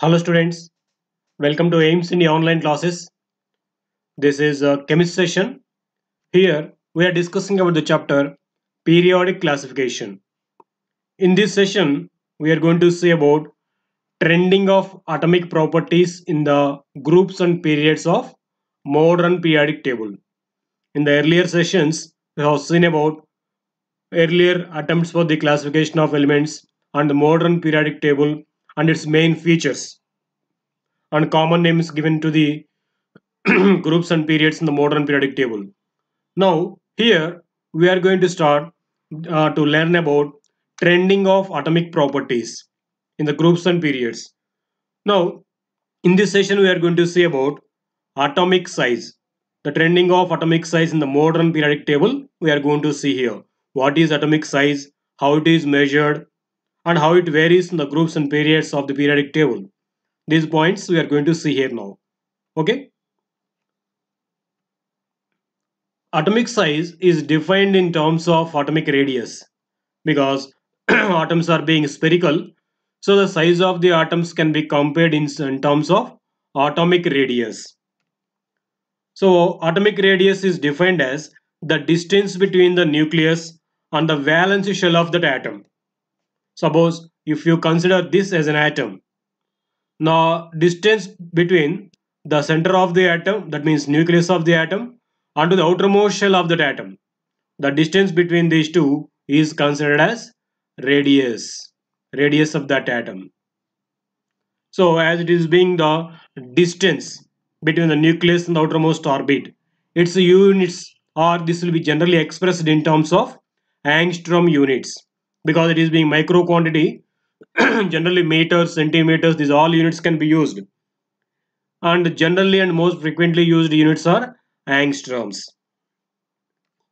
Hello students, welcome to AIMS India online classes. This is a chemist session. Here we are discussing about the chapter periodic classification. In this session, we are going to see about trending of atomic properties in the groups and periods of modern periodic table. In the earlier sessions, we have seen about earlier attempts for the classification of elements and the modern periodic table and its main features and common names given to the groups and periods in the modern periodic table. Now, here we are going to start to learn about trending of atomic properties in the groups and periods. Now, in this session, we are going to see about atomic size. The trending of atomic size in the modern periodic table, we are going to see here. What is atomic size, how it is measured, and how it varies in the groups and periods of the periodic table. These points we are going to see here now. Okay. Atomic size is defined in terms of atomic radius because atoms are being spherical, so the size of the atoms can be compared in terms of atomic radius. So atomic radius is defined as the distance between the nucleus and the valence shell of that atom. Suppose if you consider this as an atom, now distance between the center of the atom, that means nucleus of the atom, and to the outermost shell of that atom, the distance between these two is considered as radius of that atom. So as it is being the distance between the nucleus and the outermost orbit, its units, or this will be generally expressed in terms of angstrom units, because it is being micro quantity. Generally meters, centimeters, these all units can be used, and generally and most frequently used units are angstroms.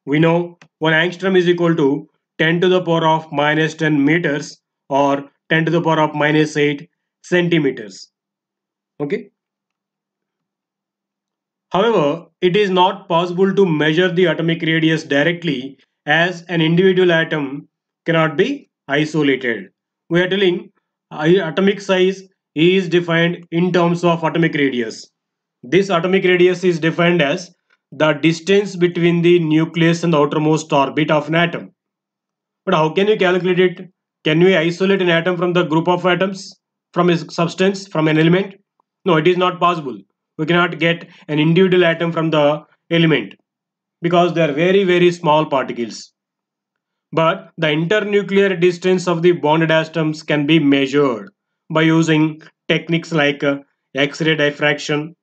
We know 1 angstrom is equal to 10 to the power of minus 10 meters or 10 to the power of minus 8 centimeters. Okay. However, it is not possible to measure the atomic radius directly, as an individual atom cannot be isolated. We are telling atomic size is defined in terms of atomic radius. This atomic radius is defined as the distance between the nucleus and the outermost orbit of an atom. But how can you calculate it? Can we isolate an atom from the group of atoms, from a substance, from an element? No, it is not possible. We cannot get an individual atom from the element because they are very, very small particles. But the internuclear distance of the bonded atoms can be measured by using techniques like X-ray diffraction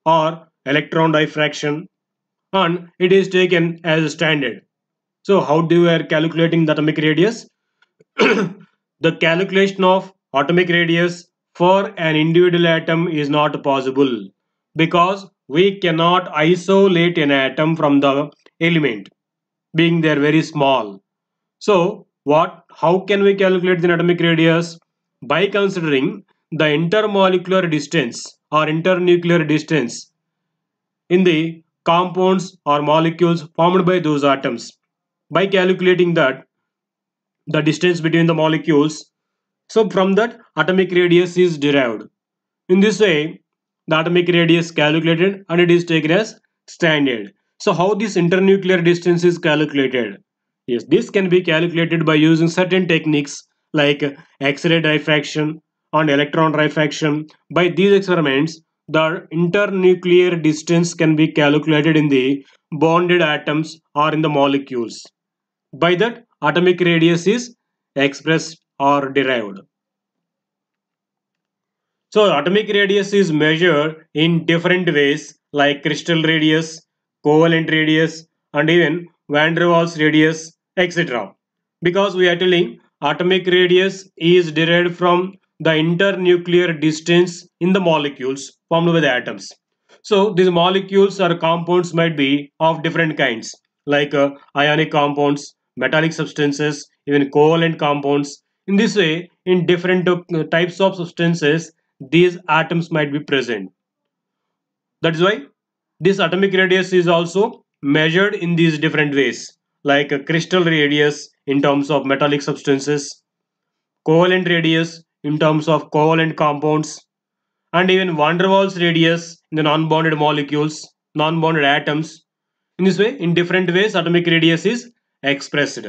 or electron diffraction, and it is taken as a standard. So how do we are calculating the atomic radius? The calculation of atomic radius for an individual atom is not possible because we cannot isolate an atom from the element, being they are very small. So how can we calculate the atomic radius? By considering the intermolecular distance or internuclear distance in the compounds or molecules formed by those atoms. By calculating that, the distance between the molecules, so from that atomic radius is derived. In this way, the atomic radius calculated and it is taken as standard. So how this internuclear distance is calculated? Yes, this can be calculated by using certain techniques like X-ray diffraction and electron diffraction. By these experiments, the internuclear distance can be calculated in the bonded atoms or in the molecules. By that, atomic radius is expressed or derived. So atomic radius is measured in different ways like crystal radius, covalent radius, and even van der Waals radius, etc. Because we are telling atomic radius is derived from the internuclear distance in the molecules formed by the atoms. So these molecules or compounds might be of different kinds like ionic compounds, metallic substances, even covalent compounds. In this way, in different types of substances, these atoms might be present. That is why this atomic radius is also measured in these different ways, like a crystal radius in terms of metallic substances, covalent radius in terms of covalent compounds, and even van der Waals radius in the non-bonded molecules, non-bonded atoms. In this way, in different ways, atomic radius is expressed.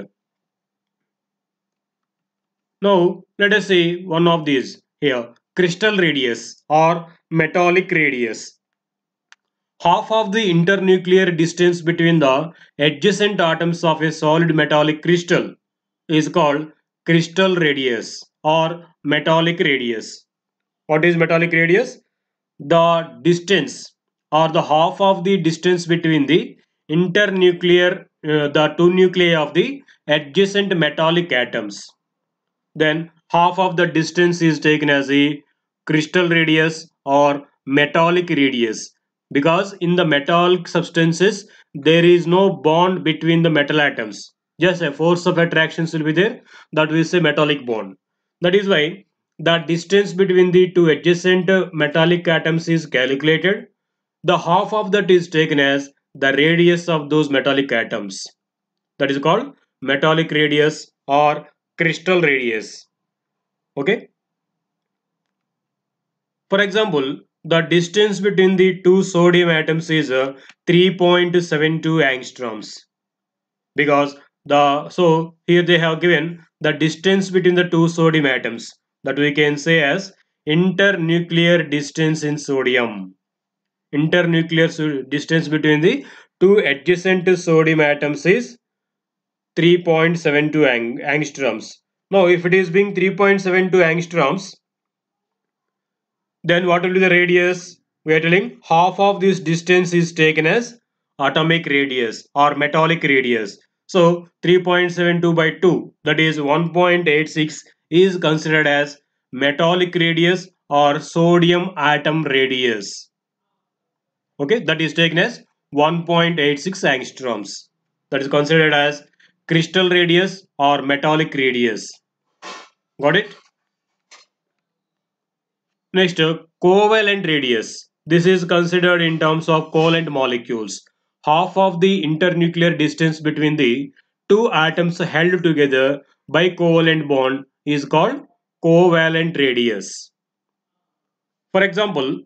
Now, let us see one of these here, crystal radius or metallic radius. Half of the internuclear distance between the adjacent atoms of a solid metallic crystal is called crystal radius or metallic radius. What is metallic radius? The distance or the half of the distance between the internuclear, the two nuclei of the adjacent metallic atoms. Then half of the distance is taken as a crystal radius or metallic radius, because in the metallic substances there is no bond between the metal atoms, just a force of attraction will be there, that we say metallic bond. That is why the distance between the two adjacent metallic atoms is calculated. The half of that is taken as the radius of those metallic atoms, that is called metallic radius or crystal radius. Okay, for example, the distance between the two sodium atoms is 3.72 angstroms, because here they have given the distance between the two sodium atoms, that we can say as internuclear distance in sodium. Distance between the two adjacent sodium atoms is 3.72 angstroms. Now if it is being 3.72 angstroms, then what will be the radius? We are telling half of this distance is taken as atomic radius or metallic radius. So 3.72 by 2, that is 1.86, is considered as metallic radius or sodium atom radius. Okay, that is taken as 1.86 angstroms. That is considered as crystal radius or metallic radius. Got it? Next, covalent radius. This is considered in terms of covalent molecules. Half of the internuclear distance between the two atoms held together by covalent bond is called covalent radius. For example,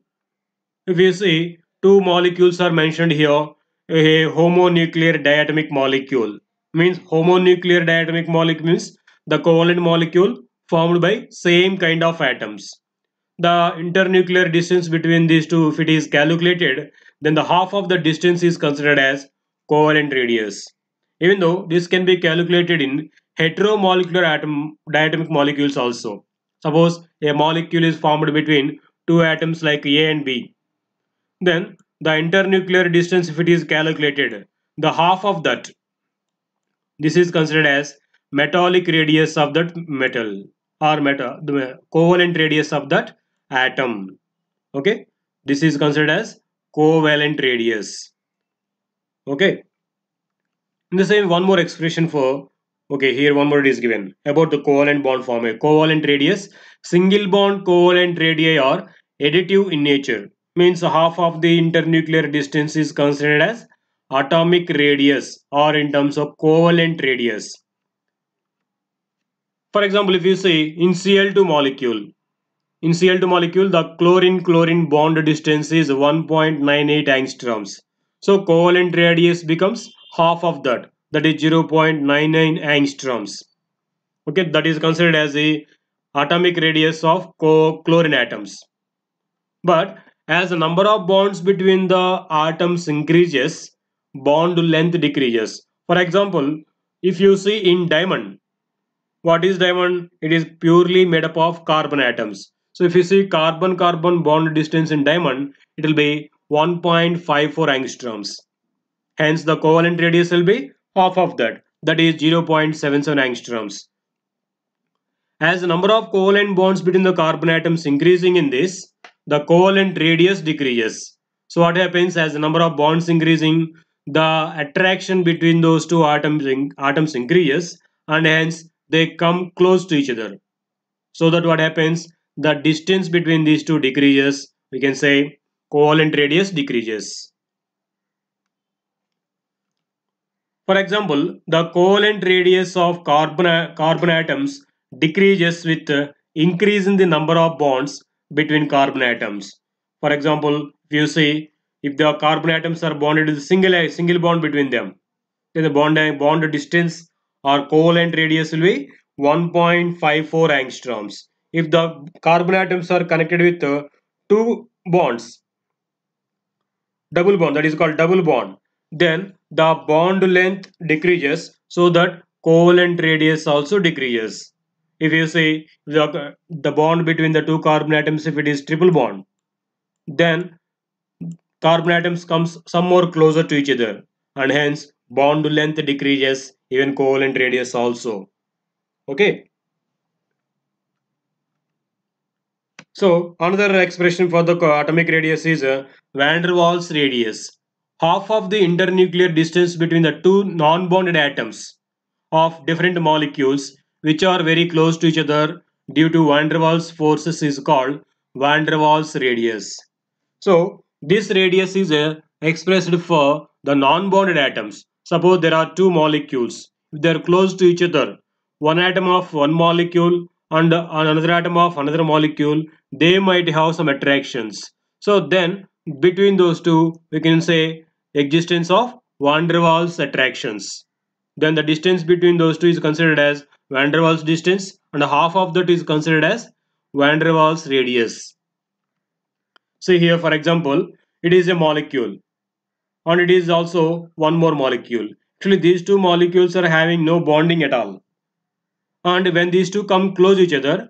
if you see two molecules are mentioned here, a homonuclear diatomic molecule means homonuclear diatomic molecule means the covalent molecule formed by same kind of atoms. The internuclear distance between these two, if it is calculated, then the half of the distance is considered as covalent radius. Even though this can be calculated in heteromolecular diatomic molecules also. Suppose a molecule is formed between two atoms like A and B, then the internuclear distance, if it is calculated, the half of that, this is considered as metallic radius of that metal, or the covalent radius of that atom. Okay, this is considered as covalent radius. Okay, in the same, one more expression for, okay, here one more is given about the covalent bond formation. Covalent radius, single bond covalent radii are additive in nature, means half of the internuclear distance is considered as atomic radius or in terms of covalent radius. For example, if you say in Cl2 molecule, the chlorine-chlorine bond distance is 1.98 angstroms. So covalent radius becomes half of that, that is 0.99 angstroms. Okay, that is considered as the atomic radius of chlorine atoms. But as the number of bonds between the atoms increases, bond length decreases. For example, if you see in diamond, what is diamond? It is purely made up of carbon atoms. So if you see carbon-carbon bond distance in diamond, it will be 1.54 angstroms. Hence the covalent radius will be half of that, that is 0.77 angstroms. As the number of covalent bonds between the carbon atoms increasing in this, the covalent radius decreases. So what happens, as the number of bonds increasing, the attraction between those two atoms increases, and hence they come close to each other. So that what happens, the distance between these two decreases. We can say covalent radius decreases. For example, the covalent radius of carbon atoms decreases with increase in the number of bonds between carbon atoms. For example, if you see, if the carbon atoms are bonded with single bond between them, then the bond distance or covalent radius will be 1.54 angstroms. If the carbon atoms are connected with two bonds, double bond, that is called double bond, then the bond length decreases, so that covalent radius also decreases. If you say the bond between the two carbon atoms, if it is triple bond, then carbon atoms comes some more closer to each other, and hence bond length decreases, even covalent radius also. Okay, so another expression for the atomic radius is van der Waals radius. Half of the internuclear distance between the two non-bonded atoms of different molecules which are very close to each other due to van der Waals forces is called van der Waals radius. So this radius is expressed for the non-bonded atoms. Suppose there are two molecules. If they are close to each other, one atom of one molecule and another atom of another molecule, they might have some attractions. So then between those two, we can say existence of van der Waals attractions. Then the distance between those two is considered as van der Waals distance, and half of that is considered as van der Waals radius. See here, for example, it is a molecule and it is also one more molecule. Actually, these two molecules are having no bonding at all. And when these two come close to each other,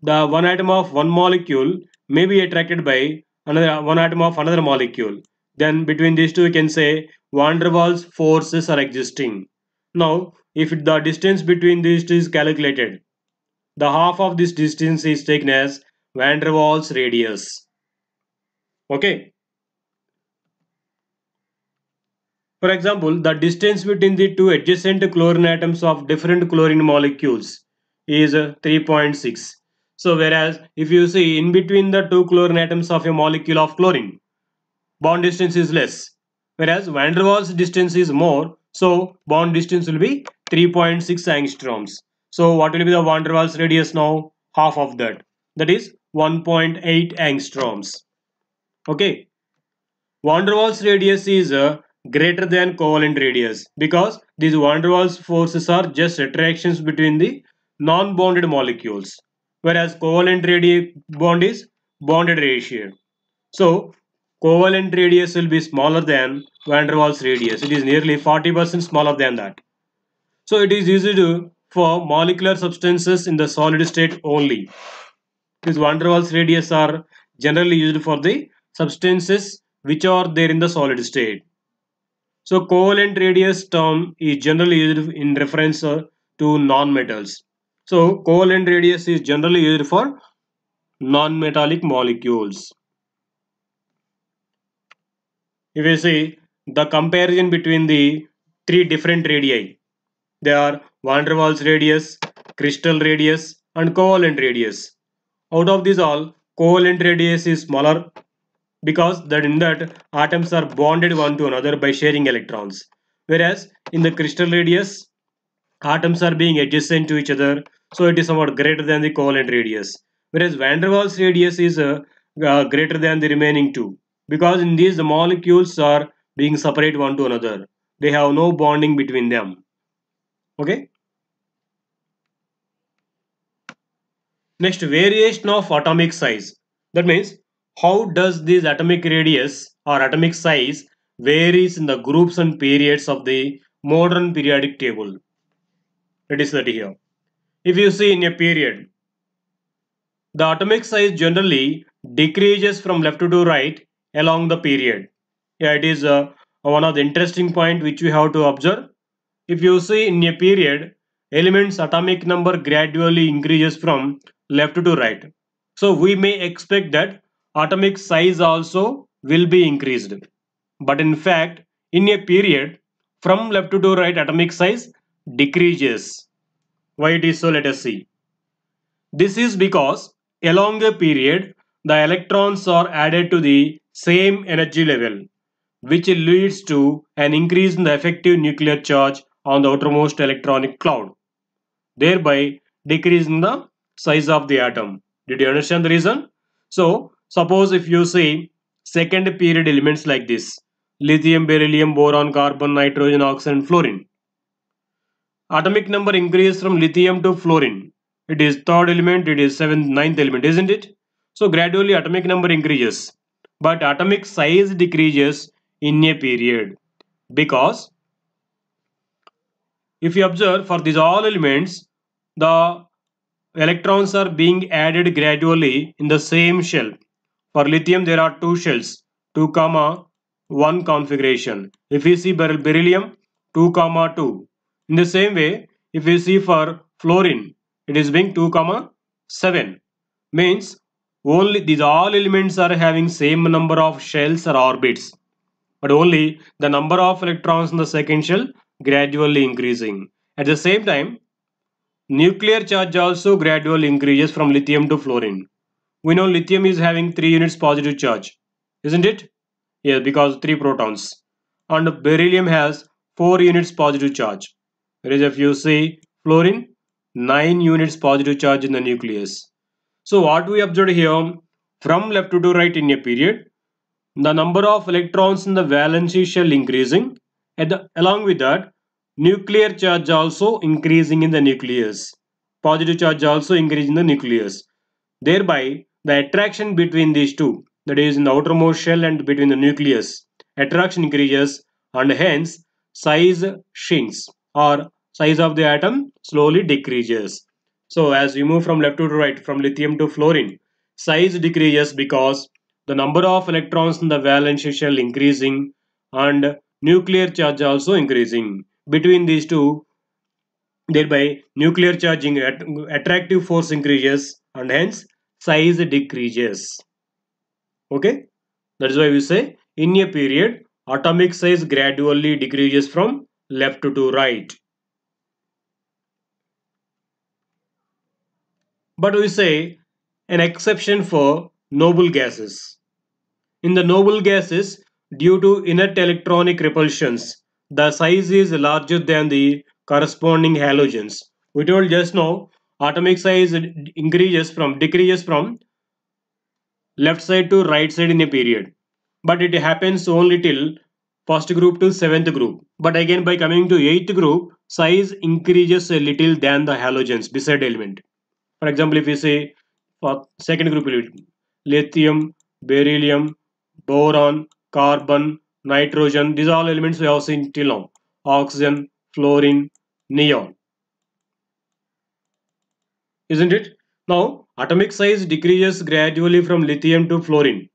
the one atom of one molecule may be attracted by another one atom of another molecule. Then between these two, we can say van der Waals forces are existing. Now, if the distance between these two is calculated, the half of this distance is taken as van der Waals radius. Okay. For example, the distance between the two adjacent chlorine atoms of different chlorine molecules is 3.6. So whereas if you see in between the two chlorine atoms of a molecule of chlorine, bond distance is less, whereas van der Waals distance is more, so bond distance will be 3.6 angstroms. So what will be the van der Waals radius now? Half of that, that is 1.8 angstroms. Okay. Van der Waals radius is greater than covalent radius because these van der Waals forces are just attractions between the non-bonded molecules, whereas covalent bond is bonded ratio. So covalent radius will be smaller than van der Waals radius. It is nearly 40% smaller than that. So it is used for molecular substances in the solid state only. These van der Waals radius are generally used for the substances which are there in the solid state. So covalent radius term is generally used in reference to non-metals. So covalent radius is generally used for non-metallic molecules. If you see the comparison between the three different radii, they are van der Waals radius, crystal radius and covalent radius. Out of these all, covalent radius is smaller because that in that atoms are bonded one to another by sharing electrons, whereas in the crystal radius atoms are being adjacent to each other, so it is somewhat greater than the covalent radius, whereas van der Waals radius is greater than the remaining two because in these the molecules are being separate one to another, they have no bonding between them. Okay, next, variation of atomic size. That means how does this atomic radius or atomic size varies in the groups and periods of the modern periodic table. It is that here. If you see in a period, the atomic size generally decreases from left to right along the period. Yeah, it is one of the interesting point which we have to observe. If you see in a period, elements atomic number gradually increases from left to right. So we may expect that atomic size also will be increased. But in fact, in a period, from left to right, atomic size decreases. Why it is so? Let us see. This is because along a period, the electrons are added to the same energy level, which leads to an increase in the effective nuclear charge on the outermost electronic cloud, thereby decreasing the size of the atom. Did you understand the reason? So suppose if you see second period elements like this: lithium, beryllium, boron, carbon, nitrogen, oxygen, fluorine. Atomic number increases from lithium to fluorine. It is third element, it is seventh, ninth element, isn't it? So gradually atomic number increases, but atomic size decreases in a period, because if you observe for these all elements, the electrons are being added gradually in the same shell. For lithium, there are two shells, 2 comma 1 configuration. If we see beryllium, 2 comma 2. In the same way, if we see for fluorine, it is being 2 comma 7. Means only these all elements are having same number of shells or orbits, but only the number of electrons in the second shell gradually increasing. At the same time, nuclear charge also gradually increases from lithium to fluorine. We know lithium is having 3 units positive charge, isn't it? Yes, because 3 protons. And beryllium has 4 units positive charge. Whereas if you see fluorine, 9 units positive charge in the nucleus. So what we observed here, from left to right in a period, the number of electrons in the valency shell increasing, and along with that, nuclear charge also increasing in the nucleus. Positive charge also increasing in the nucleus. Thereby, the attraction between these two, that is in the outermost shell and between the nucleus, attraction increases, and hence size shrinks, or size of the atom slowly decreases. So as we move from left to right, from lithium to fluorine, size decreases because the number of electrons in the valence shell increasing and nuclear charge also increasing. Between these two, thereby nuclear charging attractive force increases, and hence size decreases. Okay, that is why we say in a period atomic size gradually decreases from left to right. But we say an exception for noble gases. In the noble gases, due to inert electronic repulsions, the size is larger than the corresponding halogens. We told just now atomic size decreases from left side to right side in a period, but it happens only till first group to seventh group. But again, by coming to eighth group, size increases a little than the halogens beside element. For example, if we say for second group element, lithium, beryllium, boron, carbon, nitrogen, these are all elements we have seen till now. Oxygen, fluorine, neon, isn't it? Now, atomic size decreases gradually from lithium to fluorine,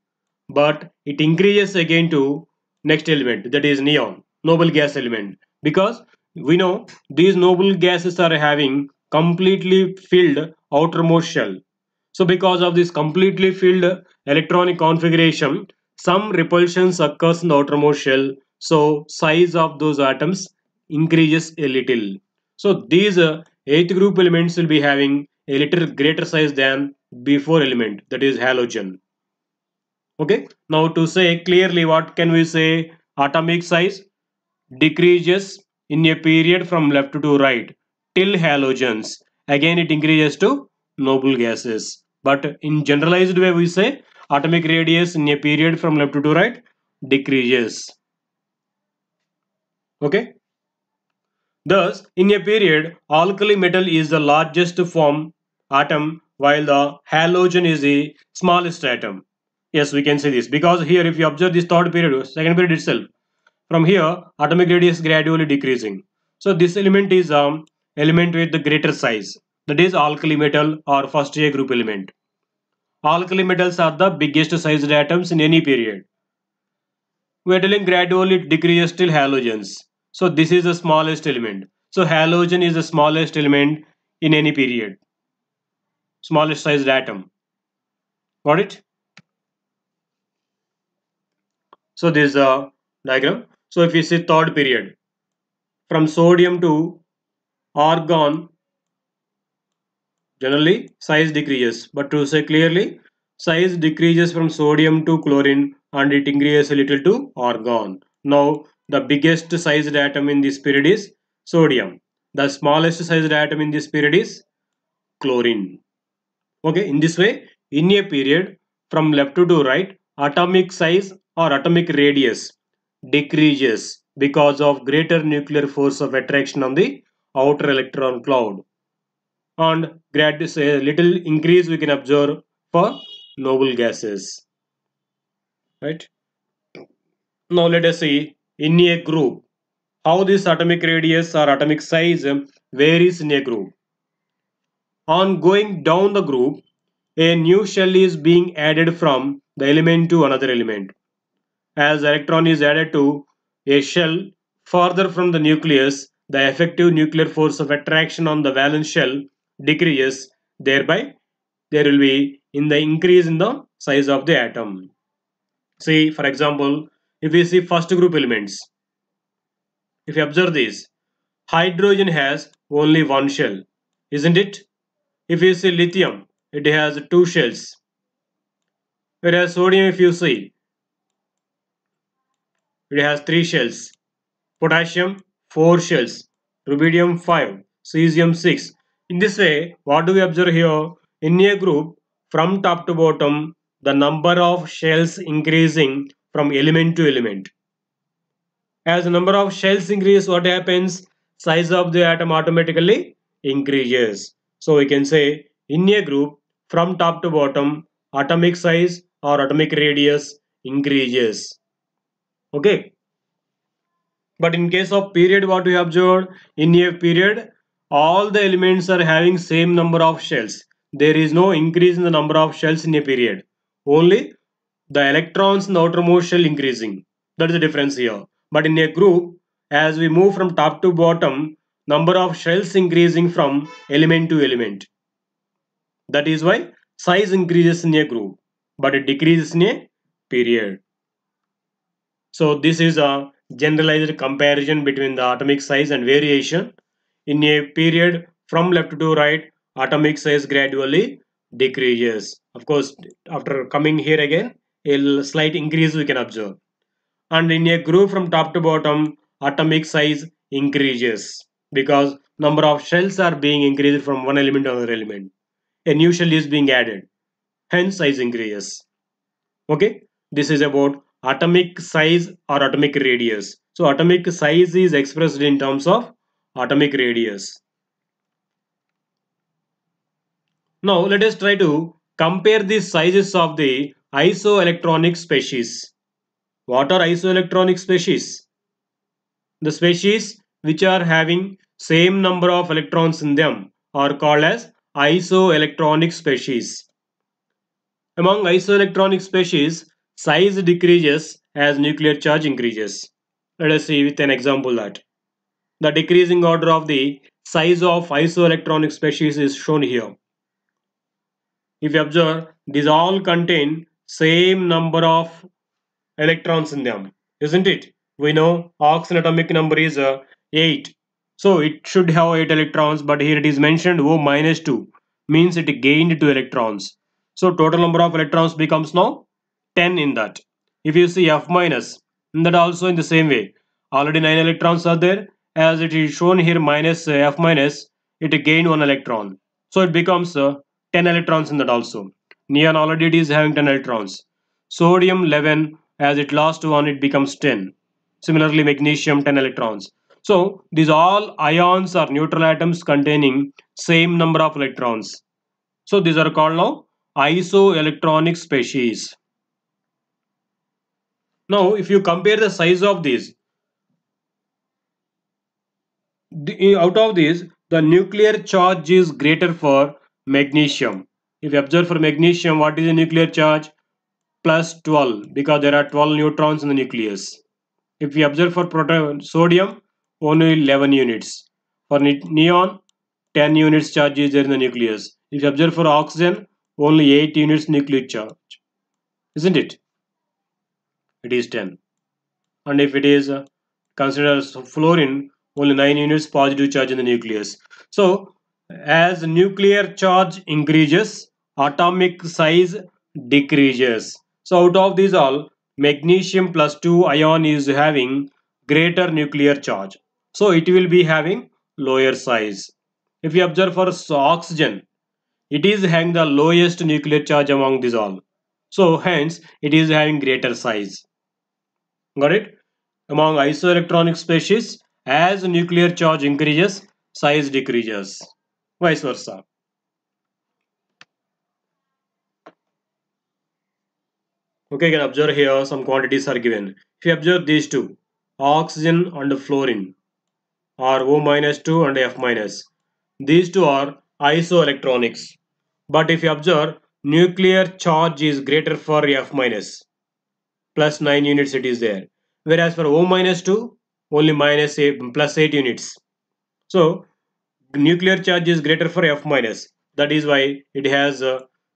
but it increases again to next element, that is neon, noble gas element, because we know these noble gases are having completely filled outermost shell. So because of this completely filled electronic configuration, some repulsions occurs in the outermost shell, so size of those atoms increases a little. So these eighth group elements will be having a little greater size than before element, that is halogen. Okay, now to say clearly, what can we say? Atomic size decreases in a period from left to right till halogens. Again, it increases to noble gases. But in generalized way, we say atomic radius in a period from left to right decreases. Okay. Thus, in a period, alkali metal is the largest form atom, while the halogen is the smallest atom. Yes, we can say this because here, if you observe this third period, second period itself, from here, atomic radius gradually decreasing. So this element is element with the greater size. That is alkali metal or first A group element. Alkali metals are the biggest sized atoms in any period. We are telling gradually it decreases till halogens. So this is the smallest element. So halogen is the smallest element in any period. Smallest sized atom. Got it? So this is a diagram. So if you see third period, from sodium to argon, generally size decreases. But to say clearly, size decreases from sodium to chlorine and it increases a little to argon. Now the biggest sized atom in this period is sodium. The smallest sized atom in this period is chlorine. Okay, in this way, in a period, from left to right, atomic size or atomic radius decreases because of greater nuclear force of attraction on the outer electron cloud, and a little increase we can observe for noble gases, right? Now let us see in a group how this atomic radius or atomic size varies in a group. On going down the group, a new shell is being added from the element to another element. As electron is added to a shell farther from the nucleus, the effective nuclear force of attraction on the valence shell decreases. Thereby, there will be in the increase in the size of the atom. See, for example, if we see first group elements, if you observe this, hydrogen has only one shell, isn't it? If you see lithium, it has two shells. Whereas sodium, if you see, it has three shells. Potassium, four shells. Rubidium, five. Cesium, six. In this way, what do we observe here? In a group, from top to bottom, the number of shells increasing from element to element. As the number of shells increase, what happens? Size of the atom automatically increases. So we can say in a group from top to bottom, atomic size or atomic radius increases. Okay. But in case of period, what we observed in a period, all the elements are having same number of shells. There is no increase in the number of shells in a period. Only the electrons in the outermost shell increasing. That is the difference here. But in a group, as we move from top to bottom, number of shells increasing from element to element. That is why size increases in a group, but it decreases in a period. So this is a generalized comparison between the atomic size and variation. In a period from left to right, atomic size gradually decreases. Of course, after coming here again, a slight increase we can observe. And in a group from top to bottom, atomic size increases because number of shells are being increased from one element to another element. A new shell is being added, hence size increases. Okay, this is about atomic size or atomic radius. So atomic size is expressed in terms of atomic radius. Now let us try to compare the sizes of the isoelectronic species. What are isoelectronic species? The species which are having same number of electrons in them are called as isoelectronic species. Among isoelectronic species, size decreases as nuclear charge increases. Let us see with an example that the decreasing order of the size of isoelectronic species is shown here. If you observe, these all contain same number of electrons in them, isn't it? We know oxygen atomic number is 8. So it should have 8 electrons, but here it is mentioned O minus 2, means it gained 2 electrons. So total number of electrons becomes now 10 in that. If you see F minus, that also in the same way. Already 9 electrons are there. As it is shown here minus F minus, it gained 1 electron. So it becomes 10 electrons in that also. Neon already it is having 10 electrons. Sodium 11, as it lost 1 it becomes 10. Similarly magnesium 10 electrons. So these all ions are neutral atoms containing same number of electrons. So these are called now isoelectronic species. Now if you compare the size of these, out of these the nuclear charge is greater for magnesium. If you observe for magnesium, what is the nuclear charge? Plus 12, because there are 12 neutrons in the nucleus. If we observe for sodium, only 11 units. For neon, 10 units charge is there in the nucleus. If you observe for oxygen, only 8 units nuclear charge. Isn't it? It is 10. And if it is considered as fluorine, only 9 units positive charge in the nucleus. So, as nuclear charge increases, atomic size decreases. So, out of these all, magnesium plus 2 ion is having greater nuclear charge. So, it will be having lower size. If you observe for oxygen, it is having the lowest nuclear charge among these all. So hence it is having greater size. Got it? Among isoelectronic species, as nuclear charge increases, size decreases. Vice versa. Okay, you can observe here some quantities are given. If you observe these two, oxygen and fluorine, are O minus 2 and F minus. These two are isoelectronics. But if you observe, nuclear charge is greater for F minus, plus 9 units it is there. Whereas for O minus 2, only minus 8, plus 8 units. So, nuclear charge is greater for F minus. That is why it has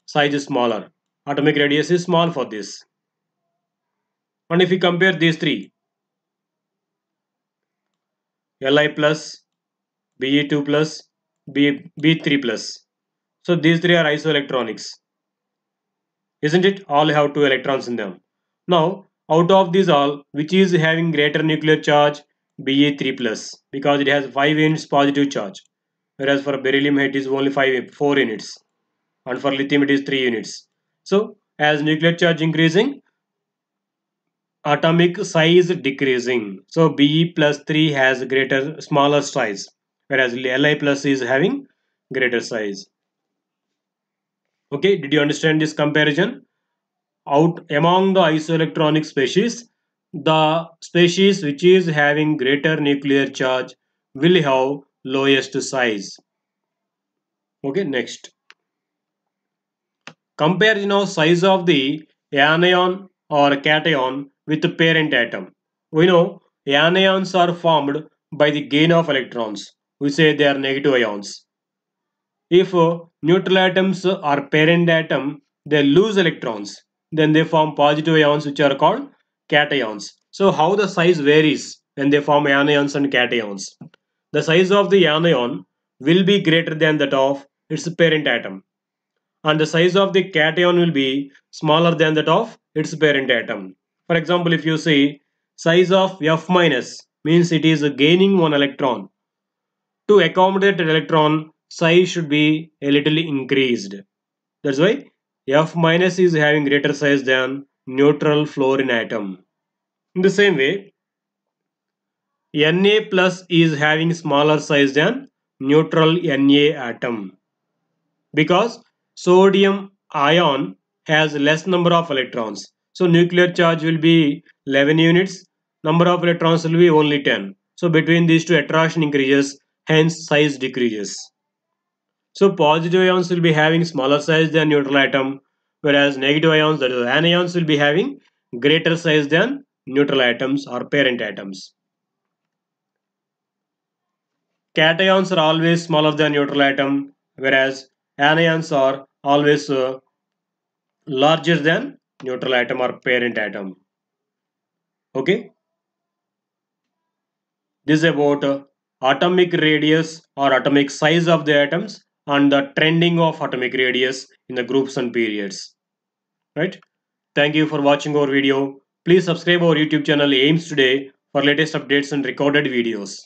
size is smaller. Atomic radius is small for this. And if we compare these three, Li plus, Be2 plus, B3 plus. So these three are isoelectronics. Isn't it? All have two electrons in them. Now, out of these all, which is having greater nuclear charge? Be3 plus, because it has 5 units positive charge. Whereas for beryllium it is only 4 units. And for lithium it is 3 units. So, as nuclear charge increasing, atomic size decreasing. So Be plus 3 has greater, smaller size. Whereas Li plus is having greater size. Okay, did you understand this comparison? Out among the isoelectronic species, the species which is having greater nuclear charge will have lowest size. Okay, next. Comparison of size of the anion or cation with the parent atom. We know anions are formed by the gain of electrons. We say they are negative ions. If neutral atoms are parent atom, they lose electrons. Then they form positive ions which are called cations. So how the size varies when they form anions and cations? The size of the anion will be greater than that of its parent atom. And the size of the cation will be smaller than that of its parent atom. For example, if you see size of F minus means it is gaining one electron. To accommodate an electron, size should be a little increased. That's why F minus is having greater size than neutral fluorine atom. In the same way, Na plus is having smaller size than neutral Na atom because sodium ion has less number of electrons. So nuclear charge will be 11 units, number of electrons will be only 10. So between these two attraction increases, hence size decreases. So positive ions will be having smaller size than neutral atom, whereas negative ions, that is anions, will be having greater size than neutral atoms or parent atoms. Cations are always smaller than neutral atom, whereas anions are always larger than neutral atom or parent atom. Okay, this is about atomic radius or atomic size of the atoms and the trending of atomic radius in the groups and periods. Right? Thank you for watching our video. Please subscribe our YouTube channel AIMS Today for latest updates and recorded videos.